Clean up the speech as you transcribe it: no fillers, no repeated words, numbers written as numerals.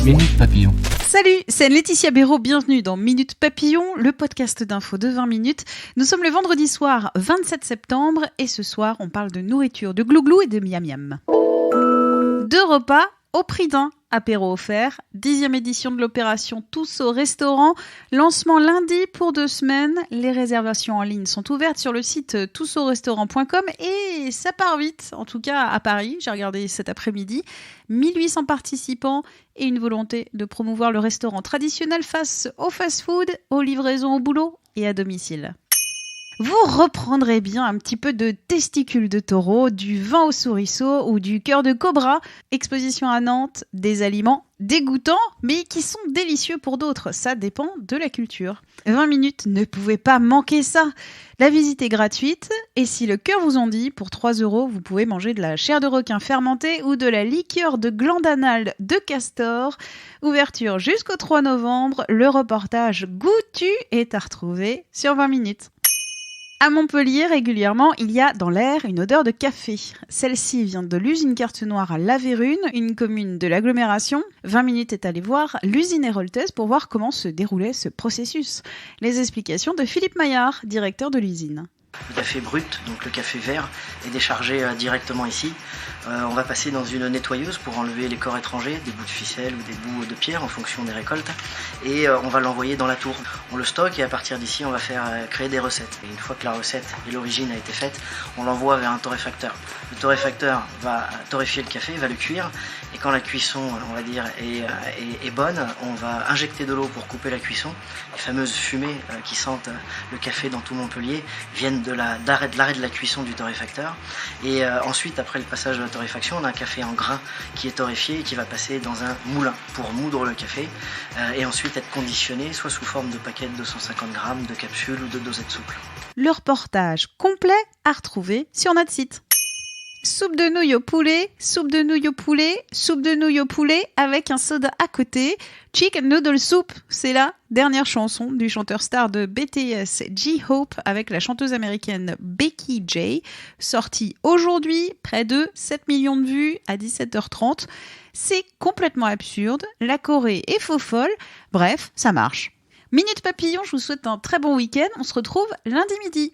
Minute Papillon. Salut, c'est Laetitia Béraud, bienvenue dans Minute Papillon, le podcast d'info de 20 minutes. Nous sommes le vendredi soir 27 septembre et ce soir on parle de nourriture, de glouglou et de miam miam. 2 repas au prix d'un. Apéro offert, 10e édition de l'opération Tous au restaurant, lancement lundi pour 2 semaines. Les réservations en ligne sont ouvertes sur le site toutsaurestaurant.com et ça part vite, en tout cas à Paris, j'ai regardé cet après-midi. 1800 participants et une volonté de promouvoir le restaurant traditionnel face au fast-food, aux livraisons au boulot et à domicile. Vous reprendrez bien un petit peu de testicules de taureau, du vin au souriceau ou du cœur de cobra. Exposition à Nantes, des aliments dégoûtants, mais qui sont délicieux pour d'autres. Ça dépend de la culture. 20 minutes ne pouvait pas manquer ça. La visite est gratuite et si le cœur vous en dit, pour 3 €, vous pouvez manger de la chair de requin fermentée ou de la liqueur de glande anale de castor. Ouverture jusqu'au 3 novembre. Le reportage goûtu est à retrouver sur 20 minutes. À Montpellier, régulièrement, il y a dans l'air une odeur de café. Celle-ci vient de l'usine Carte Noire à La Vérune, une commune de l'agglomération. 20 minutes est allé voir l'usine héroltaise pour voir comment se déroulait ce processus. Les explications de Philippe Maillard, directeur de l'usine. Le café brut, donc le café vert, est déchargé directement ici. On va passer dans une nettoyeuse pour enlever les corps étrangers, des bouts de ficelle ou des bouts de pierre en fonction des récoltes. Et on va l'envoyer dans la tour. On le stocke et à partir d'ici, on va faire créer des recettes. Et une fois que la recette et l'origine a été faite, on l'envoie vers un torréfacteur. Le torréfacteur va torréfier le café, va le cuire. Et quand la cuisson, on va dire, est bonne, on va injecter de l'eau pour couper la cuisson. Les fameuses fumées qui sentent le café dans tout Montpellier viennent de l'arrêt de la cuisson du torréfacteur. Et ensuite, après le passage de la torréfaction, on a un café en grains qui est torréfié et qui va passer dans un moulin pour moudre le café et ensuite être conditionné soit sous forme de paquets de 250 grammes, de capsules ou de dosettes souples. Le reportage complet à retrouver sur notre site. Soupe de nouilles au poulet, soupe de nouilles au poulet, soupe de nouilles au poulet avec un soda à côté. Chicken Noodle Soup, c'est la dernière chanson du chanteur star de BTS, J-Hope, avec la chanteuse américaine Becky J, sortie aujourd'hui, près de 7 millions de vues à 17h30. C'est complètement absurde, la Corée est faux folle, bref, ça marche. Minute Papillon, je vous souhaite un très bon week-end, on se retrouve lundi midi.